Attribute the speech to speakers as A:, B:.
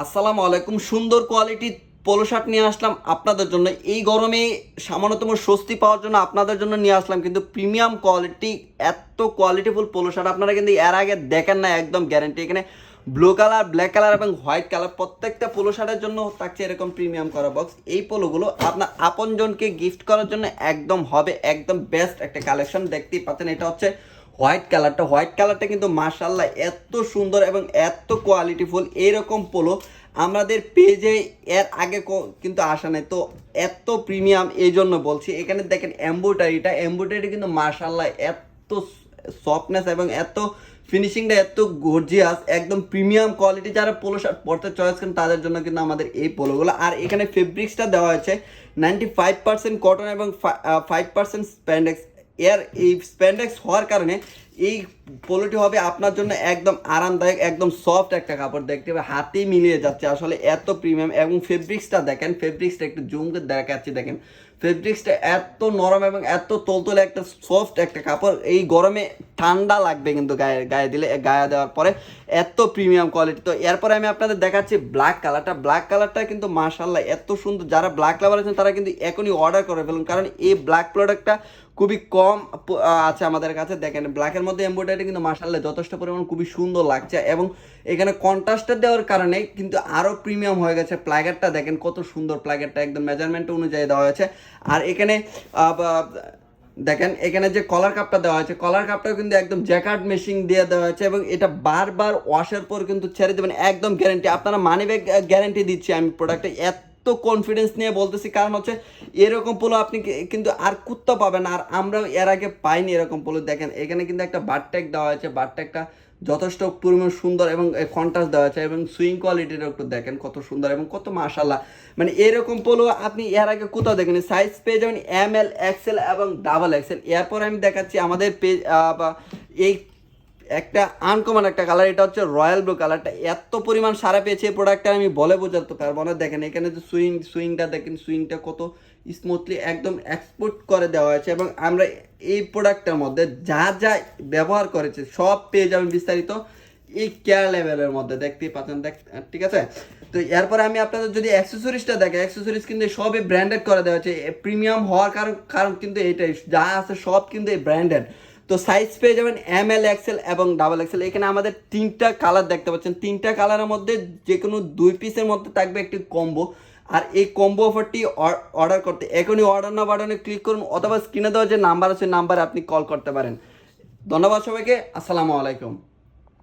A: আসসালামু আলাইকুম। সুন্দর কোয়ালিটি পোলো শার্ট নিয়ে আসলাম আপনাদের জন্য। এই গরমে সামান্যতম স্বস্তি পাওয়ার জন্য আপনাদের জন্য নিয়ে আসলাম কিন্তু প্রিমিয়াম কোয়ালিটি, এত কোয়ালিটিফুল পোলো শার্ট আপনারা কিন্তু এর আগে দেখেন না, একদম গ্যারান্টি। এখানে ব্লু কালার, ব্ল্যাক কালার এবং হোয়াইট কালার প্রত্যেকটা পোলো শার্টের জন্য থাকছে এরকম প্রিমিয়াম করা বক্স। এই পোলোগুলো আপনার আপনজনকে গিফট করার জন্য একদম হবে, একদম বেস্ট একটা কালেকশন। দেখতেই পাচ্ছেন এটা হচ্ছে হোয়াইট কালারটা কিন্তু মাশাআল্লাহ এত সুন্দর এবং এত কোয়ালিটিফুল। এইরকম পোলো আমাদের পেজে এর আগে কিন্তু আসা নাই, তো এত প্রিমিয়াম এই জন্য বলছি। এখানে দেখেন এমব্রয়ডারি কিন্তু মাশাআল্লাহ এত সফটনেস এবং এত ফিনিশিংটা এত গর্জিয়াস, একদম প্রিমিয়াম কোয়ালিটি। যারা পোলো শার্ট পরতে চয়েস করেন তাদের জন্য কিন্তু আমাদের এই পোলোগুলো। আর এখানে ফেব্রিক্সটা দেওয়া হয়েছে 95% কটন এবং 5% স্প্যান্ডেক্স। এর এই স্প্যান্ডেক্স হওয়ার কারণে এই পোলোটি হবে আপনার জন্য একদম আরামদায়ক, একদম সফট একটা কাপড়। দেখতে হবে হাতেই মিলিয়ে যাচ্ছে, আসলে এত প্রিমিয়াম। এবং ফেব্রিক্সটা দেখেন, ফেব্রিক্সটা একটু জুম করে দেখাচ্ছি, দেখেন ফেব্রিক্সটা এত নরম এবং এত তোলতোলে একটা সফট একটা কাপড়। এই গরমে ঠান্ডা লাগবে কিন্তু গায়ে দিলে, গায়ে দেওয়ার পরে এত প্রিমিয়াম কোয়ালিটি। তো এরপরে আমি আপনাদের দেখাচ্ছি ব্ল্যাক কালারটা কিন্তু মাশাআল্লাহ এত সুন্দর। যারা ব্ল্যাক লাভার আছেন তারা কিন্তু এখনই অর্ডার করে ফেলুন, কারণ এই ব্ল্যাক প্রোডাক্টটা খুবই কম আছে আমাদের কাছে। দেখেন ব্ল্যাকের মধ্যে এমব্রয়ডারি কিন্তু মাশাআল্লাহ যথেষ্ট পরিমাণ খুবই সুন্দর লাগছে, এবং এখানে কন্ট্রাস্টটা দেওয়ার কারণে কিন্তু আরও প্রিমিয়াম হয়ে গেছে। প্লাগেরটা দেখেন কত সুন্দর, প্লাগেরটা একদম মেজারমেন্ট অনুযায়ী দেওয়া হয়েছে। আর এখানে দেখেন এখানে যে কলার কাপটা দেওয়া হয়েছে, কলার কাপটাও কিন্তু একদম জ্যাকার্ড মেশিং দিয়ে দেওয়া হয়েছে, এবং এটা বারবার ওয়াশের পর কিন্তু ছেড়ে দেবেন, একদম গ্যারেন্টি। আপনারা মানি ব্যাগ গ্যারেন্টি দিচ্ছি আমি প্রোডাক্টে, এত কনফিডেন্স নিয়ে বলতেছি। কারণ হচ্ছে এরকম পোলো আপনি কিন্তু আর কোথাও পাবেন, আর আমরাও এর আগে পাইনি এরকম পোলো। দেখেন এখানে কিন্তু একটা বারট্যাগ দেওয়া হয়েছে, বারট্যাগটা যথেষ্ট পরিমাণ সুন্দর এবং কন্ট্রাস্ট দেওয়া আছে, এবং সুইং কোয়ালিটিটা একটু দেখেন কত সুন্দর এবং কত মাশাআল্লাহ। মানে এরকম পোলো আপনি এর আগে কোথাও দেখেন। সাইজ পেয়ে যাবেন ML, XL এবং XXL। এরপর আমি দেখাচ্ছি আমাদের পেজ এই একটা আনকমন একটা কালার, এটা হচ্ছে রয়্যাল ব্লু কালারটা। এত পরিমাণ সারা পেয়েছে এই প্রোডাক্টটা আমি বলে বোঝাতে পারবো না। দেখেন এখানে যে সুইংটা দেখেন, সুইংটা কত স্মুথলি একদম এক্সপোর্ট করে দেওয়া হয়েছে, এবং আমরা এই প্রোডাক্টটার মধ্যে যা যা ব্যবহার করেছে সব পেয়ে যাবেন বিস্তারিত এই কেয়ার লেভেলের মধ্যে। দেখতেই পাচ্ছেন, ঠিক আছে। তো এরপরে আমি আপনাদের যদি অ্যাক্সেসরিজটা দেখে, অ্যাক্সেসরিজ কিন্তু সবই ব্র্যান্ডেড করে দেওয়া হয়েছে। প্রিমিয়াম হওয়ার কারণ কিন্তু এইটাই, যা আছে সব কিন্তু এই ব্র্যান্ডেড। তো সাইজ পেয়ে যাবেন ML, XL এবং XXL। এখানে আমাদের 3টা কালার দেখতে পাচ্ছেন, 3টা কালারের মধ্যে যে কোনো 2 পিসের মধ্যে থাকবে একটি কম্বো। আর এই কম্বো অফারটি অর্ডার করতে এখনই অর্ডার না বাটনে ক্লিক করুন, অথবা স্ক্রিনে দেওয়া যে নাম্বার আছে নাম্বারে আপনি কল করতে পারেন। ধন্যবাদ সবাইকে, আসসালামু আলাইকুম।